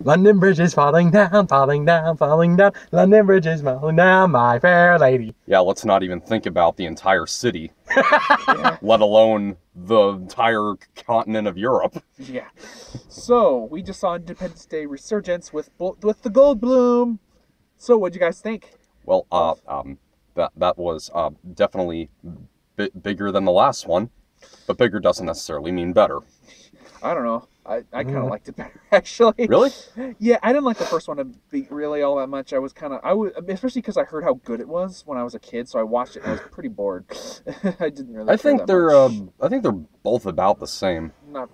London Bridge is falling down, falling down, falling down. London Bridge is falling down, my fair lady. Yeah, let's not even think about the entire city, Yeah. let alone the entire continent of Europe. Yeah. So we just saw Independence Day Resurgence with the Goldblum. So what'd you guys think? Well, that was definitely bigger than the last one, but bigger doesn't necessarily mean better. I don't know. I kind of liked it better, actually. Really? Yeah, I didn't like the first one to be really all that much. I was especially because I heard how good it was when I was a kid, so I watched it and I was pretty bored. I didn't really. I think they're both about the same.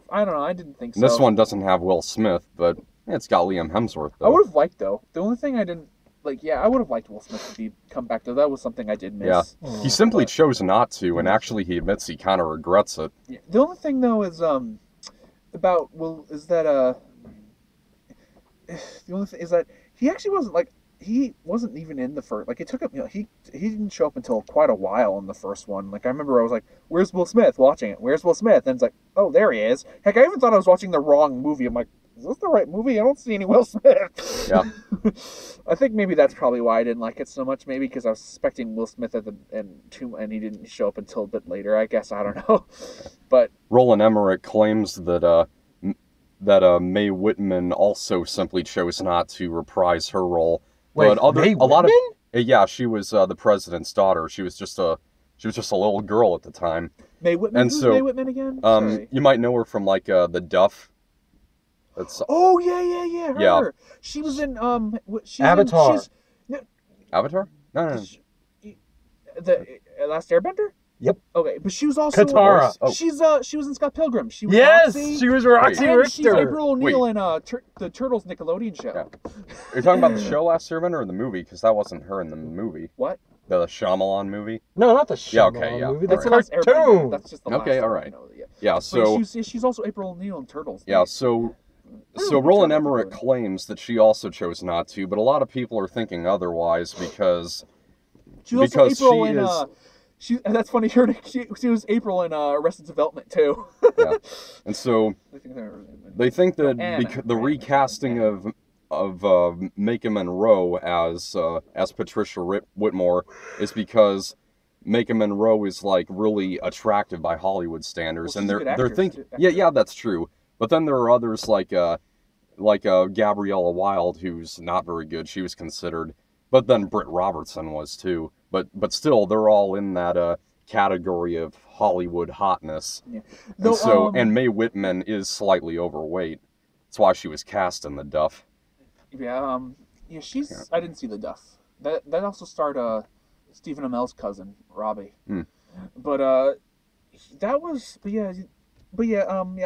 I don't know. I didn't think so. This one doesn't have Will Smith, but it's got Liam Hemsworth though. I would have liked though. The only thing I didn't like, I would have liked Will Smith to come back though. That was something I did miss. Yeah, he simply chose not to, and actually he admits he kind of regrets it. Yeah. The only thing though is the only thing is that he actually wasn't even in the first. Like, it took him. He didn't show up until quite a while in the first one. Like, I remember I was like, "Where's Will Smith?" Watching it. "Where's Will Smith?" And it's like, "Oh, there he is." Heck, I even thought I was watching the wrong movie. I'm like, "Is this the right movie? I don't see any Will Smith." Yeah. I think maybe that's probably why I didn't like it so much. Maybe because I was suspecting Will Smith and he didn't show up until a bit later. I guess I don't know. But Roland Emmerich claims that Mae Whitman also simply chose not to reprise her role. Wait, but Mae a lot of Whitman? yeah, she was the president's daughter. She was just a little girl at the time. Mae Whitman. And Who's so, Mae Whitman again? Sorry. You might know her from like the Duff. That's Oh yeah, her. Yeah. She was in Avatar. Avatar? No. The Last Airbender. Yep. Okay, but she was also Katara. Oh. She was in Scott Pilgrim. She was Yes, Roxy, she was Roxy and she's Richter. April O'Neil in the Turtles Nickelodeon show. Yeah. You're talking about the show Last Airbender or the movie? Because that wasn't her in the movie. What? The Shyamalan movie. No, not the Yeah, Shyamalan okay, yeah. movie. That's That's the Last Airbender. cartoon. That's just the Okay, last all one, right. Yeah. Yeah. So She's also April O'Neil in Turtles. yeah. So Roland Emmerich claims that she also chose not to, but a lot of people are thinking otherwise because She was also because April she in is. and that's funny. She was April in Arrested Development too. Yeah. And so they think that the recasting of Maika Monroe as Patricia Whitmore is because Maika Monroe is like really attractive by Hollywood standards, Well, and she's a good they're actress, thinking too. yeah that's true. But then there are others like Gabriella Wilde, who's not very good. She was considered, but then Britt Robertson was too. But still, they're all in that category of Hollywood hotness. Yeah. And so, and Mae Whitman is slightly overweight. That's why she was cast in the Duff. Yeah, I didn't see the Duff. That also starred Stephen Amell's cousin, Robbie. But I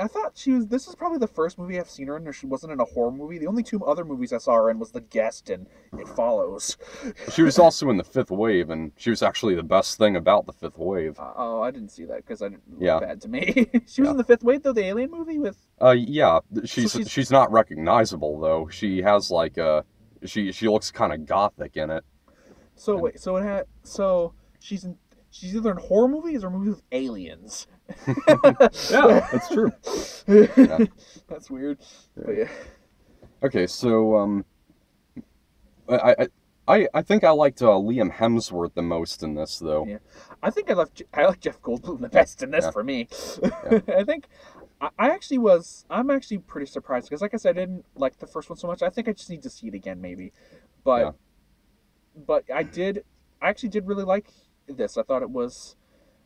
thought this is probably the first movie I've seen her in where she wasn't in a horror movie. The only two other movies I saw her in was The Guest and It Follows. She was also in The Fifth Wave, and she was actually the best thing about The Fifth Wave. I didn't see that because I didn't look Yeah. bad to me. She was in The Fifth Wave though, the Alien movie with. Yeah, she's not recognizable though. She has like she looks kind of gothic in it. So wait, so she's either in horror movies or movies with aliens. Yeah, that's true. Yeah. That's weird. But yeah. Okay, so I think I liked Liam Hemsworth the most in this though. Yeah, I think I like Jeff Goldblum the best in this for me. Yeah. I think I'm actually pretty surprised because, like I said, I didn't like the first one so much. I think I just need to see it again maybe, but I actually did really like this. I thought it was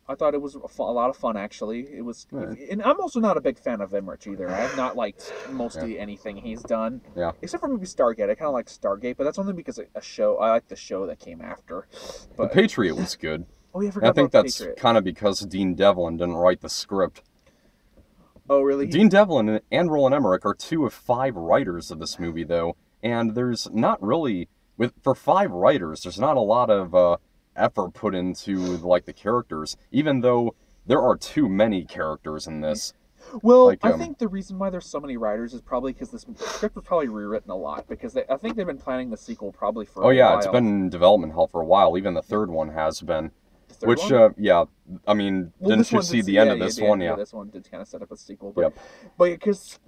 a lot of fun actually. It was, and I'm also not a big fan of Emmerich either. I have not liked mostly anything he's done. Yeah. Except for maybe Stargate. I kind of like Stargate, but that's only because I like the show that came after. But The Patriot was good. Oh yeah, I And forgot I think about that's Patriot. kind of because Dean Devlin didn't write the script. Oh really? Dean Devlin and Roland Emmerich are 2 of 5 writers of this movie though, and there's not really for 5 writers, there's not a lot of effort put into like the characters, even though there are too many characters in this. Well, Like, I think the reason why there's so many writers is probably because this script was probably rewritten a lot because I think they've been planning the sequel probably for a while. It's been in development hell for a while. Even the third one has been. Which, one? yeah, I mean, Well, didn't you see the end of this one? Yeah. This one did kind of set up a sequel, but because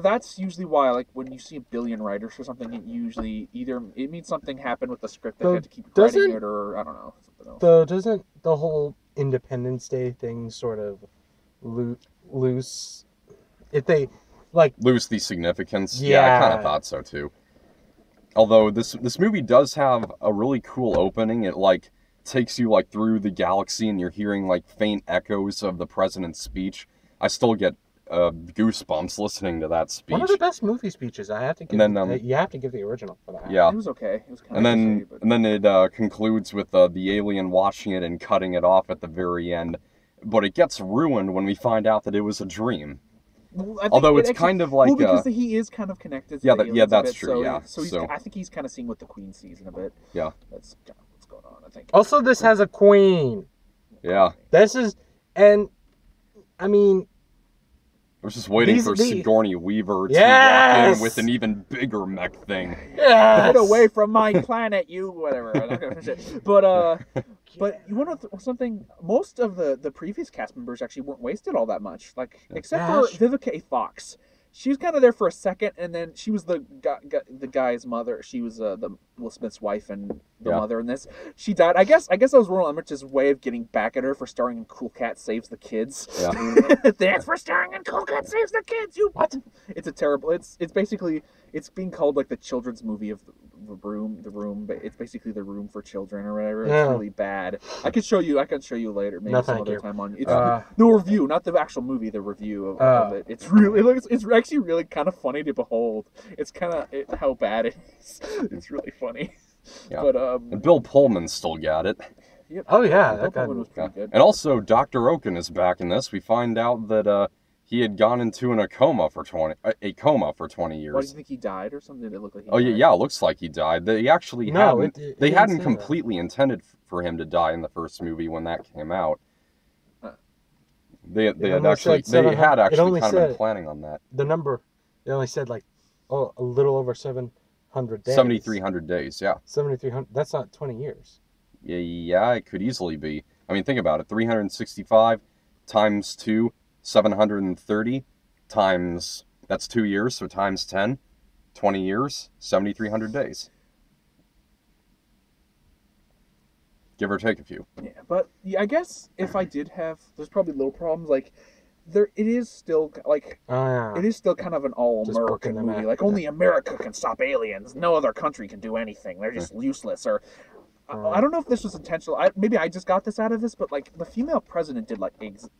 that's usually why, like, when you see a billion writers for something, it usually it means something happened with the script that had to keep writing it, or I don't know, something else. So doesn't the whole Independence Day thing sort of lose if they lose the significance? Yeah, I kind of thought so too. Although this movie does have a really cool opening. It like takes you like through the galaxy and you're hearing like faint echoes of the president's speech. I still get goosebumps listening to that speech. One of the best movie speeches. I have to give. And then, you have to give the original for that. Yeah, it was okay. It was kind and then and then it concludes with the alien watching it and cutting it off at the very end. But it gets ruined when we find out that it was a dream. Well, although it's kind of like because he is kind of connected. To that's bit, true. So I think he's kind of seeing what the Queen sees in a bit. Yeah, that's kind of what's going on. I think. Also, this has a queen. Yeah. This is, and I mean, I was just waiting for Sigourney Weaver to yes! walk in with an even bigger mech thing. Yes! Get away from my planet, you whatever. But you want to something? Most of the previous cast members actually weren't wasted all that much, like except for Vivica A. Fox. She was kind of there for a second, and then she was the guy's mother. She was the Will Smith's wife and the mother in this. She died. I guess that was Roland Emmerich's way of getting back at her for starring in Cool Cat Saves the Kids. Yeah. Thanks for starring in Cool Cat Saves the Kids. You what? It's a terrible. It's basically it's being called like the children's movie of the room, but it's basically The Room for children or whatever. It's really bad. I can show you later, maybe some other time on. It's no review, not the actual movie. The review of it. It's actually really kind of funny to behold. It's kind of how bad it is. It's really funny. Yeah. But and Bill Pullman still got it. Yep. Oh yeah, Bill Pullman was pretty good. And also Dr. Oaken is back in this. We find out that he had gone into a coma for 20 years. Why do you think he died or something? It looked like he died? Yeah, it looks like he died. They actually hadn't completely intended for him to die in the first movie when that came out. They had actually kind of been planning on that. The number, they only said like a little over 700 days. 7,300 days, yeah. 7,300. That's not 20 years. Yeah, it could easily be. I mean, think about it. 365 times 2, 730 times, that's 2 years, so times 10, 20 years, 7,300 days. Give or take a few. Yeah, but I guess if I did have, there's probably little problems. Like, it is still like, it is still kind of an all-American movie. Like, only America can stop aliens. No other country can do anything. They're just useless. Or I don't know if this was intentional. Maybe I just got this out of this, but like the female president did like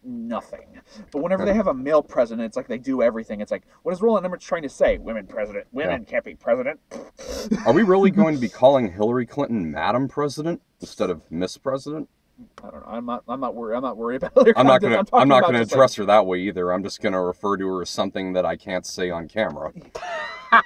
nothing. But whenever they have a male president, it's like they do everything. It's like, what is Roland Emmerich trying to say? Women can't be president. Are we really going to be calling Hillary Clinton Madam President instead of Miss President? I don't know. I'm not worried about Hillary Clinton. I'm not gonna address her that way either. I'm just gonna refer to her as something that I can't say on camera.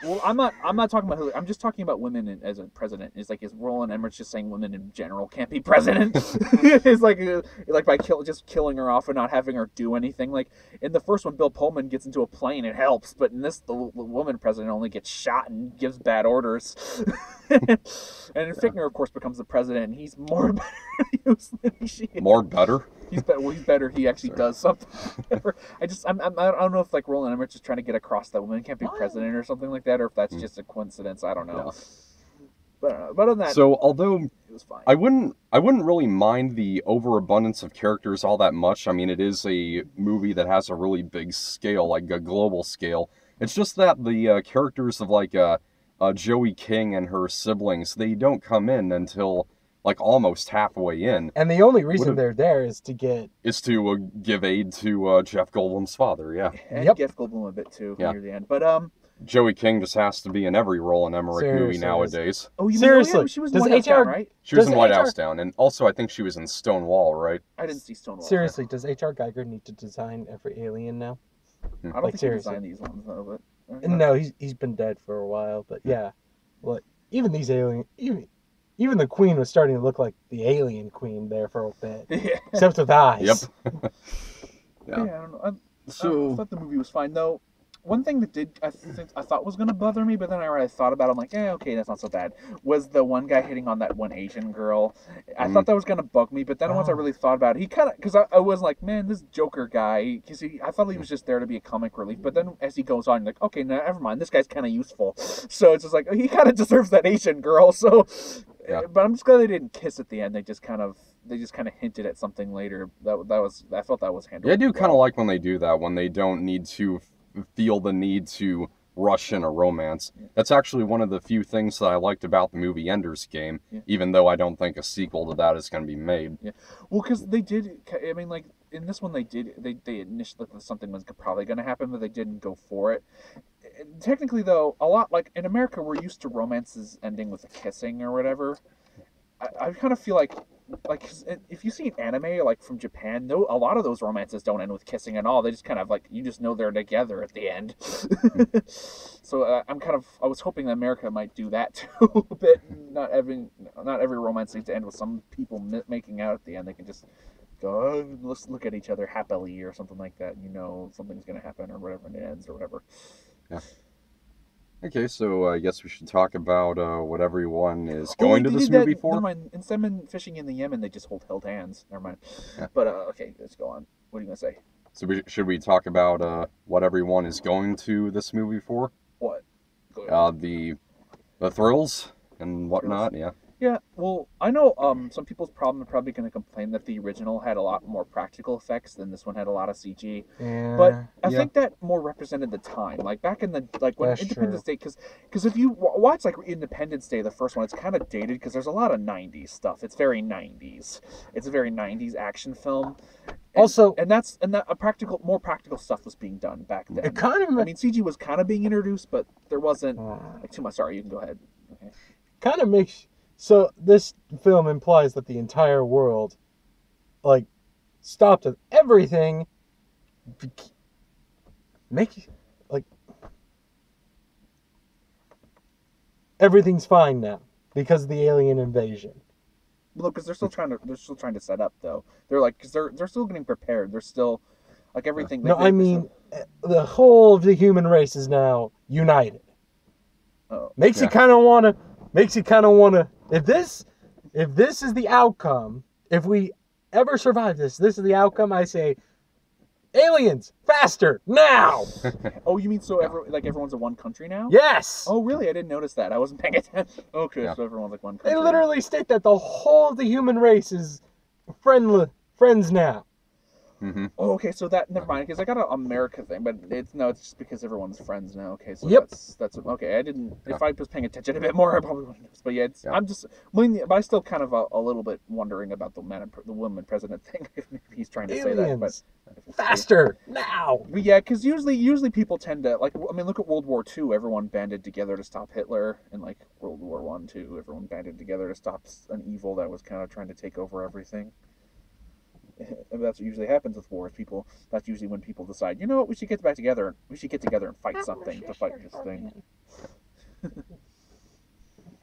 Well, I'm not talking about Hillary. I'm just talking about women as a president. Is Roland Emmerich just saying women in general can't be president? It's like by killing her off and not having her do anything. Like in the first one, Bill Pullman gets into a plane, it helps, but in this, the woman president only gets shot and gives bad orders. And Fichtner, of course, becomes the president, and he's more better than she is. More better? He's better. Well, he's better. He actually does something. I don't know if like Roland Emmerich is trying to get across that women can't be president or something like that, or if that's just a coincidence. I don't know. Yeah. But other than that, so although it was fine. I wouldn't really mind the overabundance of characters all that much. I mean, it is a movie that has a really big scale, like a global scale. It's just that the characters of like Joey King and her siblings, they don't come in until like almost halfway in. And the only reason they're there is to give aid to Jeff Goldblum's father, yeah. And Jeff Goldblum a bit too near the end. But Joey King just has to be in every Roland Emmerich movie nowadays. Oh, seriously? She was in White House Down, right? She was in White House Down, and also I think she was in Stonewall, right? I didn't see Stonewall. Seriously, does H.R. Geiger need to design every alien now? I don't think he designed these ones though, but no, he's been dead for a while, but yeah. Well, even these aliens, even the queen was starting to look like the alien queen there for a bit. Yeah. Except with eyes. Yep. Yeah, I don't know. I thought the movie was fine, though. one thing that I thought was gonna bother me, but then I really thought about it. I'm like, okay, that's not so bad. Was the one guy hitting on that one Asian girl? I thought that was gonna bug me, but then once I really thought about it, he kind of because I was like, man, this Joker guy, because I thought he was just there to be a comic relief. But then as he goes on, you're like, okay, no, never mind. This guy's kind of useful. So it's just like he kind of deserves that Asian girl. So, but I'm just glad they didn't kiss at the end. They just kind of hinted at something later. I felt that was handled. Yeah, I do kind of like when they do that, when they don't need to feel the need to rush in a romance. That's actually one of the few things that I liked about the movie Ender's Game, even though I don't think a sequel to that is going to be made. Yeah, well, because they did. I mean, like in this one, they initially thought something was probably going to happen, but they didn't go for it. Technically, though, a lot like in America, we're used to romances ending with a kissing or whatever. I kind of feel like if you see an anime like from Japan, though, a lot of those romances don't end with kissing at all. They just kind of like you just know they're together at the end. So I was hoping that America might do that too a bit. Not every romance needs to end with some people making out at the end. They can just go, oh, let's look at each other happily or something like that. You know something's gonna happen or whatever, and it ends or whatever. Yeah. Okay, so I guess we should talk about what everyone is going to this movie for. Never mind. Instead of fishing in the Yemen, they just held hands. Never mind. Yeah. But okay, let's go on. What are you gonna say? So should we talk about what everyone is going to this movie for? What? The thrills and whatnot. Yeah. Yeah, well, I know some people's are probably going to complain that the original had a lot more practical effects than this one had a lot of CG. Yeah, but I think that more represented the time. Like back in the when Independence Day, because if you watch like Independence Day, the first one, it's kind of dated because there's a lot of '90s stuff. It's very '90s. It's a very '90s action film. Also, and more practical stuff was being done back then. It kind of, I mean, CG was kind of being introduced, but there wasn't like too much. Sorry, you can go ahead. Okay. Kind of makes. So this film implies that the entire world, like, stopped at everything. Everything's fine now because of the alien invasion. Look, because they're still trying to set up though. They're like, because they're still getting prepared. They're still like everything. The whole of the human race is now united. Oh, makes you kind of want to. If this is the outcome, if we ever survive this is the outcome. I say, aliens, faster now. Oh, you mean so everyone's in one country now? Yes. Oh, really? I didn't notice that. I wasn't paying attention. Okay, so everyone's like one country. They literally state that the whole of the human race is friends now. Mm-hmm. Oh, okay, so that never mind, because I got an America thing, but it's just because everyone's friends now. Okay, so that's okay. I didn't. Yeah. If I was paying attention a bit more, I probably wouldn't notice. But yeah, but I'm still kind of a little bit wondering about the woman president thing. If he's trying to say that, but faster now. But yeah, because usually people tend to like. I mean, look at World War II. Everyone banded together to stop Hitler, and like World War I too. Everyone banded together to stop an evil that was kind of trying to take over everything. And that's what usually happens with wars. That's usually when people decide, you know what, we should get back together. We should get together and fight something to fight this thing.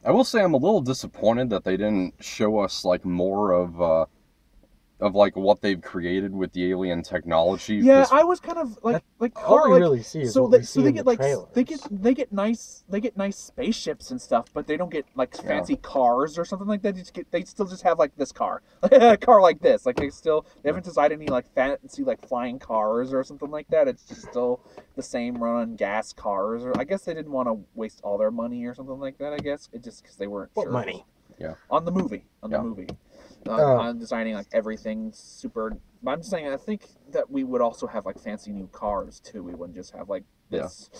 I will say I'm a little disappointed that they didn't show us like more of like what they've created with the alien technology. Yeah, I was kind of like all we really see is what we see in the trailers. They get nice spaceships and stuff, but they don't get like fancy cars or something like that. They still just have like this car, a car like this. Like they haven't designed any like fancy like flying cars or something like that. It's just still the same run on gas cars. Or I guess they didn't want to waste all their money or something like that. I guess it just because they weren't sure. What money? Yeah. On the movie. I'm designing like everything super. I'm just saying, I think that we would also have like fancy new cars too. We wouldn't just have like this.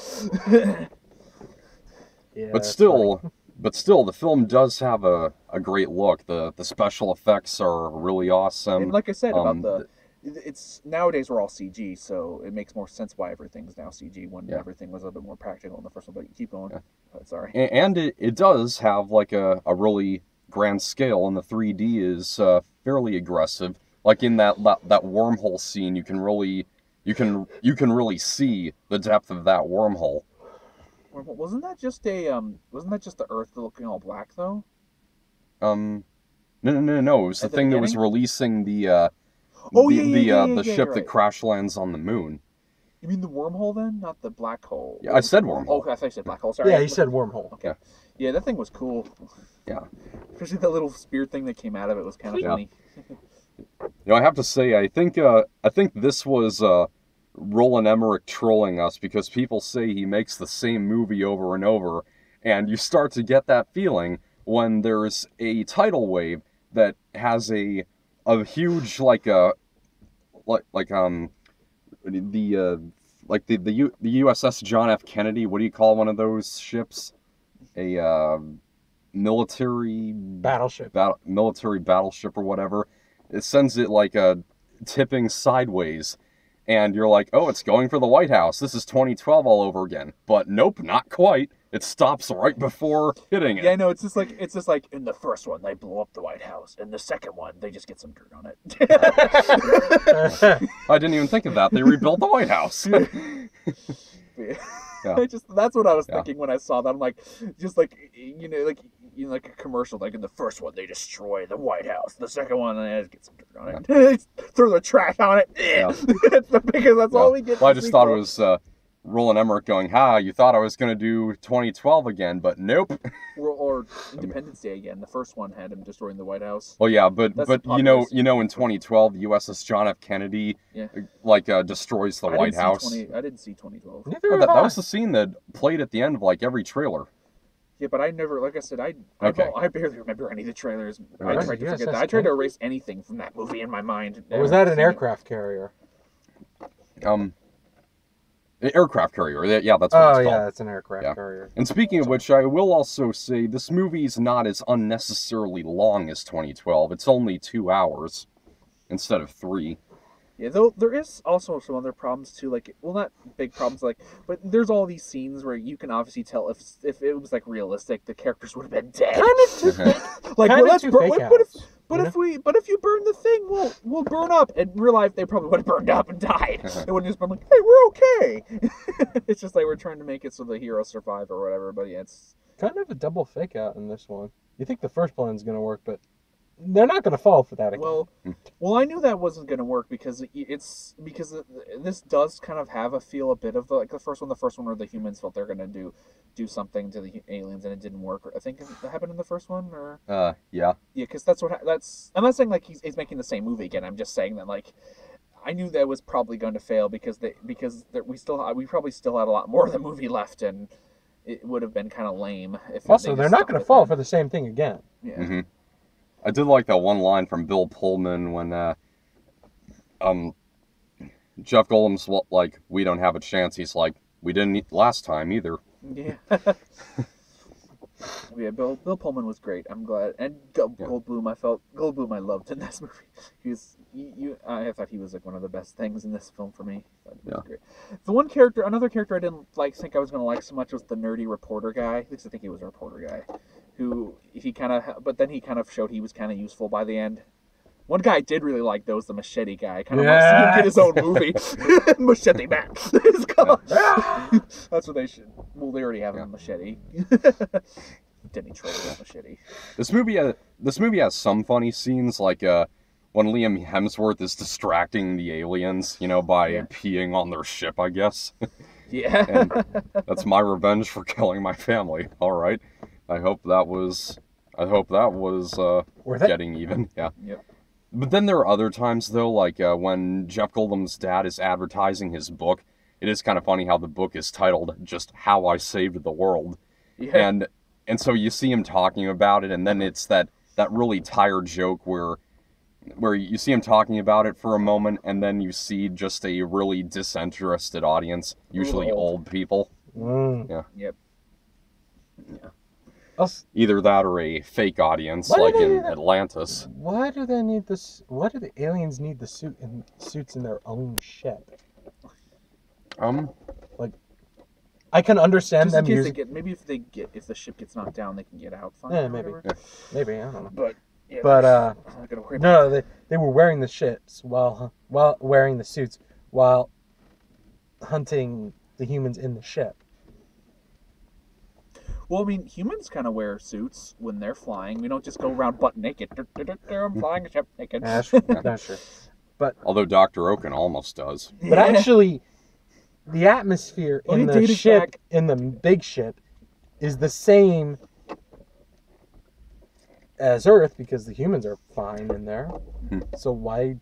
Yeah, but still, the film does have a great look. The special effects are really awesome. And like I said about it's nowadays we're all CG, so it makes more sense why everything's now CG when everything was a little bit more practical in the first one. But keep going. Yeah. Sorry. And it does have like a really grand scale, and the 3D is fairly aggressive. Like in that wormhole scene, you can really see the depth of that wormhole. Wasn't that just the Earth looking all black though? No. It was the thing that was releasing the ship that crash lands on the moon. You mean the wormhole then, not the black hole? Yeah, I said wormhole. Oh, I thought you said black hole. Sorry. Yeah, he said wormhole. Okay. Yeah, that thing was cool. Yeah. Especially the little spear thing that came out of it was kind of funny. I have to say, I think this was Roland Emmerich trolling us, because people say he makes the same movie over and over, and you start to get that feeling when there's a tidal wave that has a huge the USS John F. Kennedy. What do you call one of those ships? A military battleship. Military battleship or whatever. It sends it tipping sideways, and you're like, oh, it's going for the White House. This is 2012 all over again. But nope, not quite. It stops right before hitting it. Yeah, no, it's just like in the first one they blow up the White House, in the second one they just get some dirt on it. I didn't even think of that. They rebuilt the White House. Yeah. That's what I was thinking when I saw that. I'm like, just like like a commercial. Like in the first one, they destroy the White House. The second one, they just get some dirt on it. Throw the trash on it. Yeah. Because that's all we get. Well, I just thought it was Roland Emmerich going, you thought I was going to do 2012 again, but nope. Or Independence Day again. The first one had him destroying the White House. Oh yeah, but in 2012, the USS John F. Kennedy destroys the White House. I didn't see 2012. That was the scene that played at the end of every trailer. Yeah, but I never, like I said, I barely remember any of the trailers. I tried to forget that. I tried to erase anything from that movie in my mind. Or was that an aircraft carrier? Aircraft carrier. Yeah, that's what it's called. Oh, yeah, it's an aircraft carrier. And speaking of which, I will also say this movie's not as unnecessarily long as 2012. It's only 2 hours instead of 3. Yeah, though there is also some other problems too. Not big problems, but there's all these scenes where you can obviously tell if it was realistic, the characters would have been dead. Kind of too fake. If you burn the thing, we'll burn up. In real life, they probably would have burned up and died. They wouldn't just been like, hey, we're okay. It's just we're trying to make it so the heroes survive or whatever. But yeah, it's kind of a double fake out in this one. You think the first plan's gonna work, but they're not going to fall for that again. Well, I knew that wasn't going to work because this does kind of have a feel a bit of the first one where the humans felt they're going to do something to the aliens and it didn't work. I think it happened in the first one, or yeah, because I'm not saying he's making the same movie again. I'm just saying that I knew that was probably going to fail because we probably still had a lot more of the movie left, and it would have been kind of lame if. Also, they're not going to fall for the same thing again. Yeah. Mm-hmm. I did like that one line from Bill Pullman when Jeff Goldblum's we don't have a chance. He's like, we didn't last time either. Yeah. Yeah, Bill Pullman was great. I'm glad. And Goldblum, I loved in this movie. I thought he was one of the best things in this film for me. He was great. Another character I didn't think I was going to like so much was the nerdy reporter guy. At least I think he was a reporter guy. But then he kind of showed he was kind of useful by the end. One guy I did really like, though, was the machete guy. I kind of want to see him get his own movie. Machete Man. That's what they should. Well, they already have a machete. Didn't he troll that machete? This movie has some funny scenes, when Liam Hemsworth is distracting the aliens, by peeing on their ship, I guess. Yeah. And that's my revenge for killing my family. All right. I hope that was getting even. Yeah. Yep. But then there are other times, though, when Jeff Goldblum's dad is advertising his book. It is kind of funny how the book is titled just How I Saved the World. Yeah. And so you see him talking about it, and then it's that really tired joke where you see him talking about it for a moment, and then you see just a really disinterested audience, usually old people. Mm. Yeah. Yep. Yeah. Either that or a fake audience, in Atlantis. Why do they need this? Why do the aliens need the suits in their own ship? I can understand them using. If the ship gets knocked down, they can get out. Fine. Yeah, maybe. Yeah. Maybe, I don't know. But no, they were wearing the ships while wearing the suits while hunting the humans in the ship. Well, I mean, humans kind of wear suits when they're flying. We don't just go around butt naked. I'm flying a ship naked. That's true. But although Dr. Oaken almost does. But actually, the atmosphere Oh, in he the dated ship, back. in the big ship, is the same as Earth because the humans are fine in there. So why?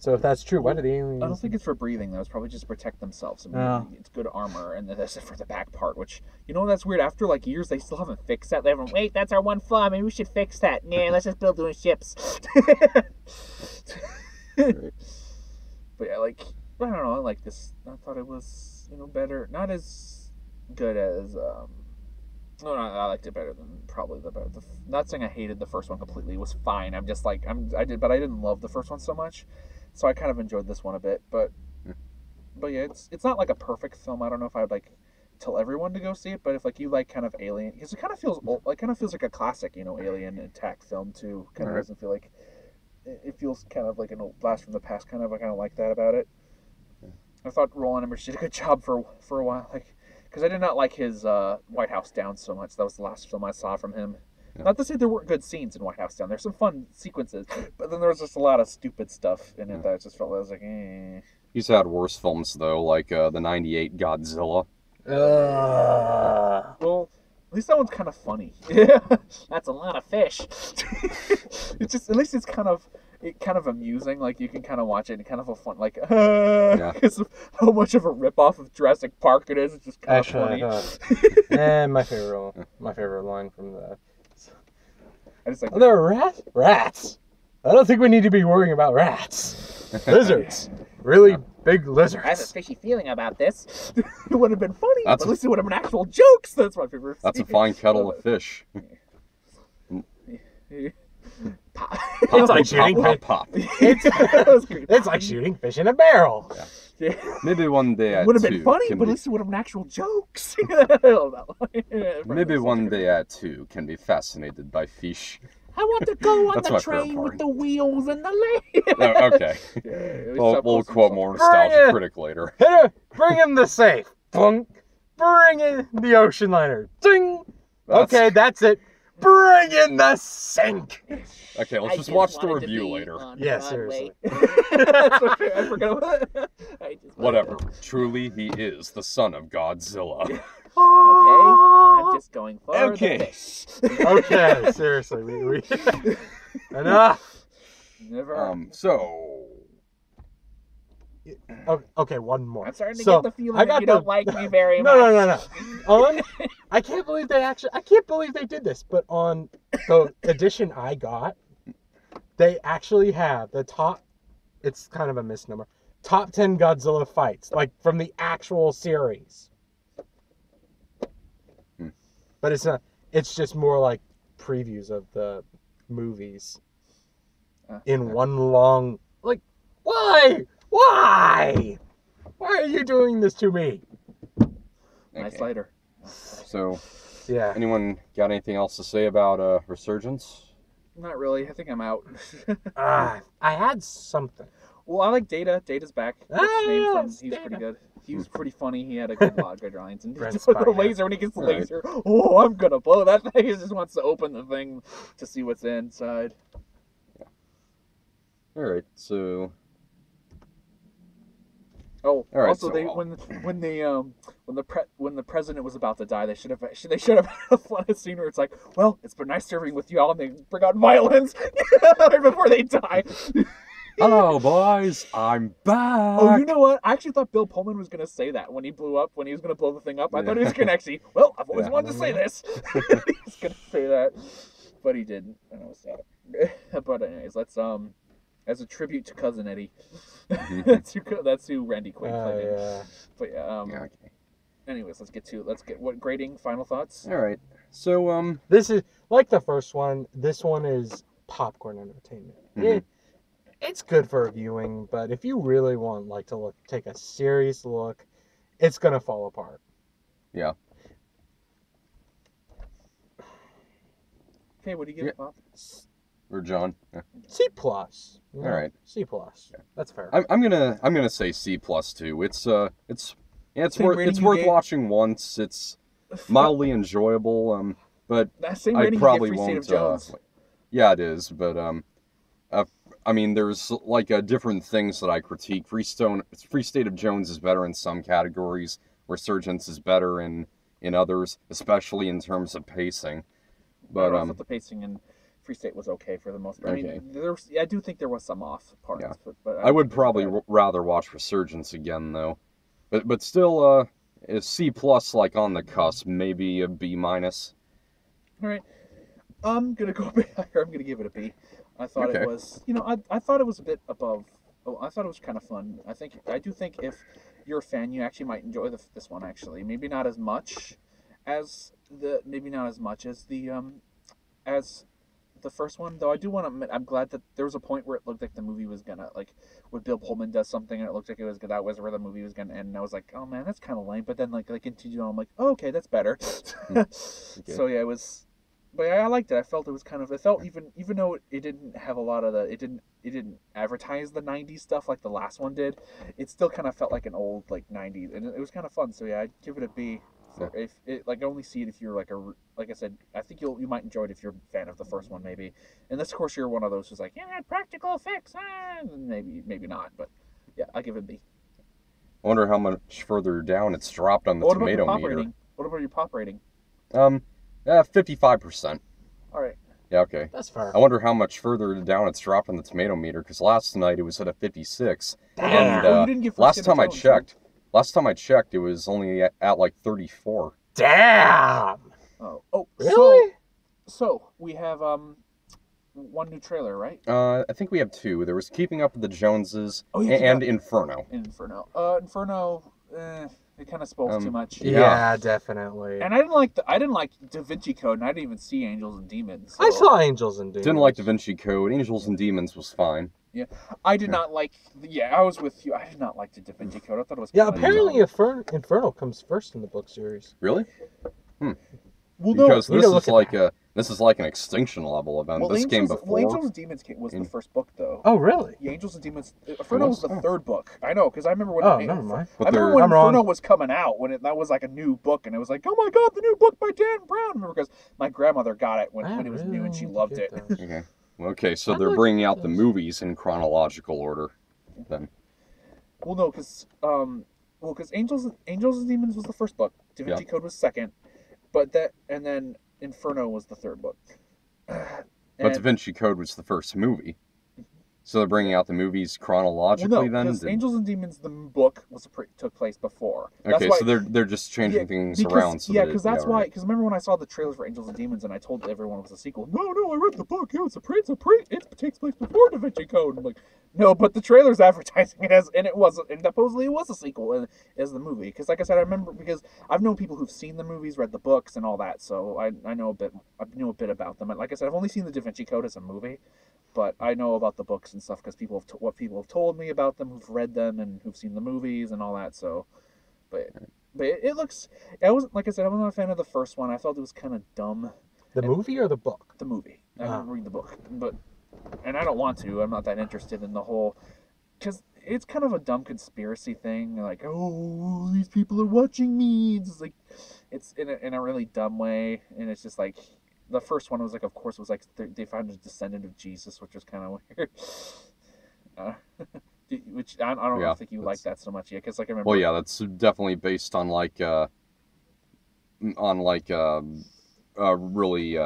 So if that's true, why do the aliens? I don't think it's for breathing though. It's probably just to protect themselves. I mean, Oh. it's good armor, and then that's it for the back part. Which that's weird. After like years, they still haven't fixed that. They haven't. Wait, that's our one flaw. Maybe we should fix that. Nah, let's just build new ships. But yeah, like I don't know. I like this. I thought it was better. Not as good as No, I liked it better than probably not saying I hated the first one completely. It was fine. I'm just like I didn't love the first one so much, so I kind of enjoyed this one a bit. But yeah, it's not like a perfect film. I don't know if I would like tell everyone to go see it, but if like you like kind of Alien, because it kind of feels old, like like a classic, Alien attack film too. Kind of doesn't feel like it feels kind of like an old blast from the past. I kind of like that about it. I thought Roland Emmerich did a good job for a while, like. Because I did not like his White House Down so much. That was the last film I saw from him. Yeah. Not to say there weren't good scenes in White House Down. There's some fun sequences. But then there was just a lot of stupid stuff in it that I just felt like I was like, eh. He's had worse films, though, like the 98 Godzilla. Well, at least that one's kind of funny. Yeah, that's a lot of fish. It's just, at least it's kind of amusing. Like you can kind of watch it and kind of a fun, like, because of how much of a ripoff of Jurassic Park it is. It's just kind of funny. My favorite line from that. I just like. Are there rats? I don't think we need to be worrying about rats. Lizards, really big lizards. I have a fishy feeling about this. It would have been funny, but at least it would have been actual jokes. That's my favorite. That's a fine kettle of fish. It's like shooting pop. It's like shooting fish in a barrel. Yeah. Maybe one day at 2. It would have been funny, but at least it would have been actual jokes. Maybe one day at 2 can be fascinated by fish. I want to go on the train with the wheels and the legs. Okay. We'll quote more Nostalgia Critic later. Bring in the safe. Bunk. Bring in the ocean liner. Ding. Okay, that's it. Bring in the sink. Okay, let's just watch the review later. Yeah, seriously. I forgot about that. Whatever. Truly, he is the son of Godzilla. Okay, I'm just going for this. Okay, seriously, we enough. Never. Okay, one more. I'm starting to get the feeling that you don't like me very much. No. I can't believe they did this, but on the edition I got, they actually have the top, it's kind of a misnomer, top 10 Godzilla fights, like from the actual series. But it's not, it's just more like previews of the movies in one long, like, why? Why? Why are you doing this to me? Nice lighter. So, yeah. Anyone got anything else to say about Resurgence? Not really. I think I'm out. I had something. Well, I like Data. Data's back. He's pretty good. He was pretty funny. He had a good lot of good lines. And the laser, when he gets the laser, oh, I'm going to blow that thing. He just wants to open the thing to see what's inside. Yeah. All right, so... Oh, right, also so, when the president was about to die, they should have had a fun scene where it's like, well, it's been nice serving with you all, and they bring out violence right before they die. Hello, boys, I'm back. Oh, you know what? I actually thought Bill Pullman was gonna say that when he blew up, when he was gonna blow the thing up. I thought he was gonna actually. Well, I've always wanted to say this. He was gonna say that, but he didn't, and I was sad. But anyways, let's as a tribute to Cousin Eddie. That's who Randy Quaid played in. Yeah. But yeah, okay. Anyways, let's get what grading, final thoughts? All right. So this is like the first one. This one is popcorn entertainment. Mm-hmm. It's good for viewing, but if you really want to take a serious look, it's gonna fall apart. Yeah. Okay, what do you give it, Bob? Or John? Yeah. C+. All right. C+. Yeah. That's fair. I'm gonna say C+ too. It's worth watching once. It's mildly enjoyable. But that same I rating probably you get for won't. State of Jones. Yeah, it is. But I mean, there's like different things that I critique. Free State of Jones is better in some categories. Resurgence is better in others, especially in terms of pacing. But I thought the pacing in Free State was okay for the most part. Okay. I mean, I do think there was some off parts. Yeah. But I would probably rather watch Resurgence again, though. But still, is C+, like on the cusp, maybe a B-. All right. I'm gonna go a bit higher. I'm gonna give it a B. I thought it was, I thought it was a bit above. Oh, I thought it was kind of fun. I do think if you're a fan, you actually might enjoy this one. Actually, maybe not as much as the first one. Though I do want to admit, I'm glad that there was a point where it looked like the movie was gonna, like, when Bill Pullman does something and it looked like that was where the movie was gonna end. And I was like, oh man, that's kind of lame. But then like continued on, I'm like, oh, okay, that's better. Okay. So yeah, it was. But I liked it. I felt it was kind of. It felt even though it didn't have a lot of the. It didn't advertise the '90s stuff like the last one did. It still kind of felt like an old like '90s, and it was kind of fun. So yeah, I'd give it a B. If it like only see it if you're like I said, I think you might enjoy it if you're a fan of the first one maybe. And this, of course, you're one of those who's like, yeah, practical effects, maybe not. But yeah, I'll give it a B. I wonder how much further down it's dropped on the tomato meter. What about your pop rating? 55%. All right. Yeah, okay. That's fair. I wonder how much further down it's dropped on the tomato meter, because last night it was at a 56. Damn. And you didn't give last time I checked, it was only at like 34. Damn. Oh, really? So we have one new trailer, right? I think we have two. There was Keeping Up with the Joneses and Inferno. Inferno, it kind of spoils too much. Yeah, definitely. And I didn't like Da Vinci Code, and I didn't even see Angels and Demons. So. I saw Angels and Demons. Didn't like Da Vinci Code. Angels and Demons was fine. Yeah, I did not like. Yeah, I was with you. I did not like the Da Vinci Code. I thought it was. Yeah, apparently Inferno comes first in the book series. Really? Well, because this is like an extinction level event. Well, this came before. Well, Angels and Demons was the first book, though. Oh, really? Yeah, Angels and Demons. Inferno was the third book. I know, because I remember when. Never mind. I remember when Inferno was coming out, when that was like a new book, and it was like, oh my god, the new book by Dan Brown. I remember because my grandmother got it when it was new, and she loved it. Okay, so they're bringing out the movies in chronological order, then. Well, no, because Angels and Demons was the first book. Da Vinci Code was second, and then Inferno was the third book. But Da Vinci Code was the first movie. So they're bringing out the movies chronologically then? Because Angels and Demons, the book, took place before. Okay, so they're just changing things around. So because that's why. Because remember when I saw the trailers for Angels and Demons, and I told everyone it was a sequel. No, I read the book. It takes place before Da Vinci Code. I'm like, no, but the trailer's advertising it as, and supposedly it was a sequel as the movie. Because like I said, I remember because I've known people who've seen the movies, read the books, and all that, so I know a bit. I knew a bit about them. And like I said, I've only seen the Da Vinci Code as a movie. But I know about the books and stuff because what people have told me about them, who've read them and who've seen the movies and all that. So, but it looks. I wasn't, like I said, I wasn't a fan of the first one. I felt it was kind of dumb. Movie or the book? The movie. I didn't read the book, and I don't want to. I'm not that interested in the whole, because it's kind of a dumb conspiracy thing. Like, oh, these people are watching me. It's like, it's in a really dumb way, and it's just like. The first one was like, of course, it was like they found a descendant of Jesus, which was kind of weird. Which I don't think you like that so much, yeah. Because like I remember. Well, yeah, that's definitely based on really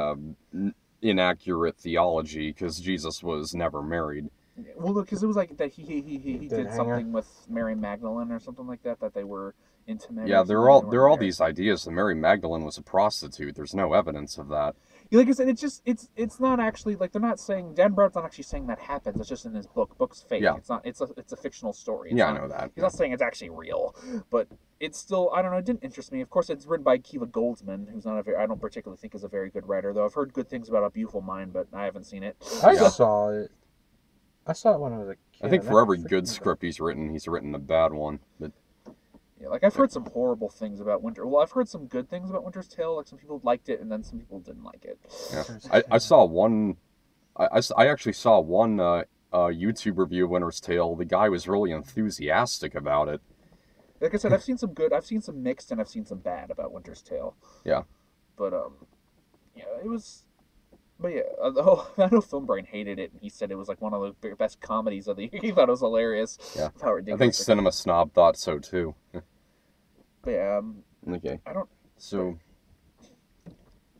inaccurate theology, because Jesus was never married. Well, because it was like that he did something with Mary Magdalene or something like that they were intimate. Yeah, there are all these ideas that Mary Magdalene was a prostitute. There's no evidence of that. Like I said, it's not actually, like, they're not saying, Dan Brown's not actually saying that happens. It's just in his book. Book's fake. Yeah. It's a fictional story. I know that. He's not saying it's actually real, but it's still, I don't know, it didn't interest me. Of course, it's written by Akiva Goldsman, who's I don't particularly think is a very good writer, though I've heard good things about A Beautiful Mind, but I haven't seen it. I saw it when I was a kid. I think for every good script he's written a bad one, but. Yeah, like I've heard some horrible things about Winter. Well, I've heard some good things about Winter's Tale. Like some people liked it, and then some people didn't like it. Yeah, I saw one. I actually saw one YouTube review of Winter's Tale. The guy was really enthusiastic about it. Like I said, I've seen some good, I've seen some mixed, and I've seen some bad about Winter's Tale. Yeah. But yeah, it was. But yeah, I know Film Brain hated it, and he said it was like one of the best comedies of the year. He thought it was hilarious. Yeah, how ridiculous. I think Cinema Snob thought so too. But yeah, okay. I don't. So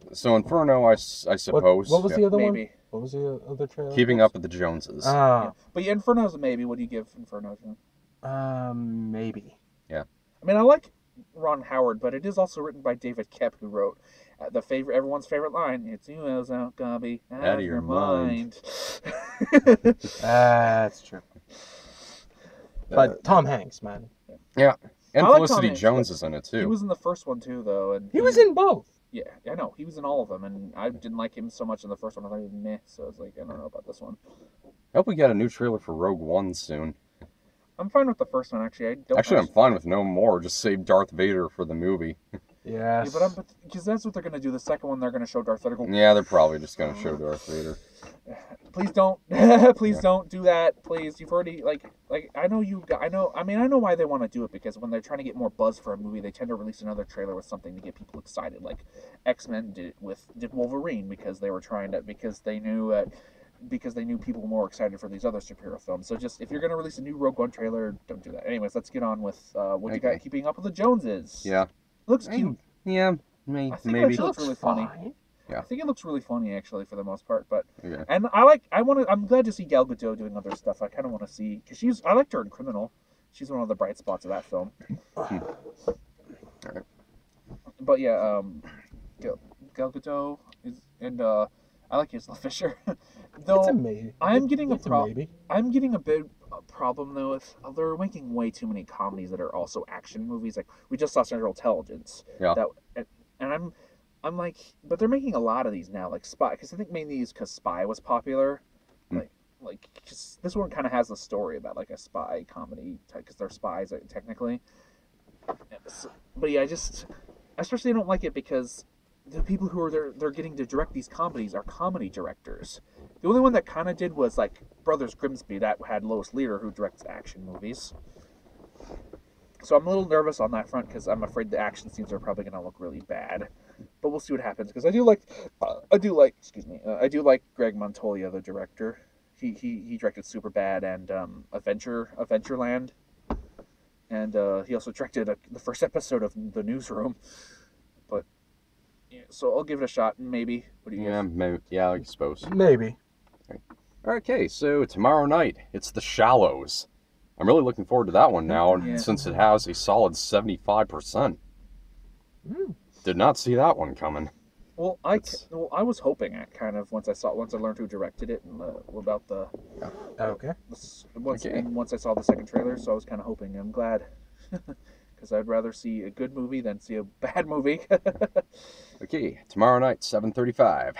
Inferno, I suppose. What was the other maybe. one? What was the other trailer? Keeping Up with the Joneses. Yeah. But yeah, Inferno's a maybe. What do you give Inferno? Maybe. Yeah. I mean, I like Ron Howard, but it is also written by David Koepp, who wrote everyone's favorite line. It's you as out, Gobby, out of your mind. That's true. But Tom Hanks, man. Yeah. And like Felicity Hanks, Jones is in it too. He was in the first one too, though, and he was in both. Yeah, I know. He was in all of them, and I didn't like him so much in the first one. I thought he was meh, so I was like, I don't know about this one. I hope we get a new trailer for Rogue One soon. I'm fine with the first one, actually. I'm fine with no more. Just save Darth Vader for the movie. Yes. Yeah, but because that's what they're going to do. The second one, they're going to show Darth Vader. Yeah, they're probably just going to show Darth Vader. Please don't. Please don't do that. Please. You've already, I know why they want to do it, because when they're trying to get more buzz for a movie, they tend to release another trailer with something to get people excited. Like X-Men did Wolverine, because they knew people were more excited for these other superhero films. So just, if you're going to release a new Rogue One trailer, don't do that. Anyways, let's get on with what you got. Keeping Up with the Joneses. Yeah. Looks cute. Yeah, I think maybe. It looks really funny. Yeah. I think it looks really funny, actually, for the most part. But okay. And I'm glad to see Gal Gadot doing other stuff. I kind of want to see, because I liked her in Criminal. She's one of the bright spots of that film. All right. But yeah, Gal Gadot I like Isla Fisher. Though it's a maybe. I'm getting maybe. I'm getting a big problem though with they're making way too many comedies that are also action movies. Like we just saw Central Intelligence. Yeah. And I'm like, but they're making a lot of these now, like Spy, because I think mainly because Spy was popular. Like cause this one kind of has a story about like a spy comedy, because they're spies technically. But yeah, I especially don't like it because the people who are they're getting to direct these comedies are comedy directors. The only one that kind of did was like Brothers Grimsby, that had Lois Lear, who directs action movies. So I'm a little nervous on that front, because I'm afraid the action scenes are probably going to look really bad. But we'll see what happens, because I do like Greg Montoya, the director. He directed Superbad and Adventureland, and he also directed the first episode of The Newsroom. But yeah, so I'll give it a shot, maybe. What do you guys? Maybe. Yeah, I suppose. Maybe. Okay, so tomorrow night, it's The Shallows. I'm really looking forward to that one now, since it has a solid 75%. Did not see that one coming. Well, I was hoping at kind of once I learned who directed it and about the once I saw the second trailer, so I was kind of hoping. I'm glad, because I'd rather see a good movie than see a bad movie. Okay, tomorrow night, 7:35.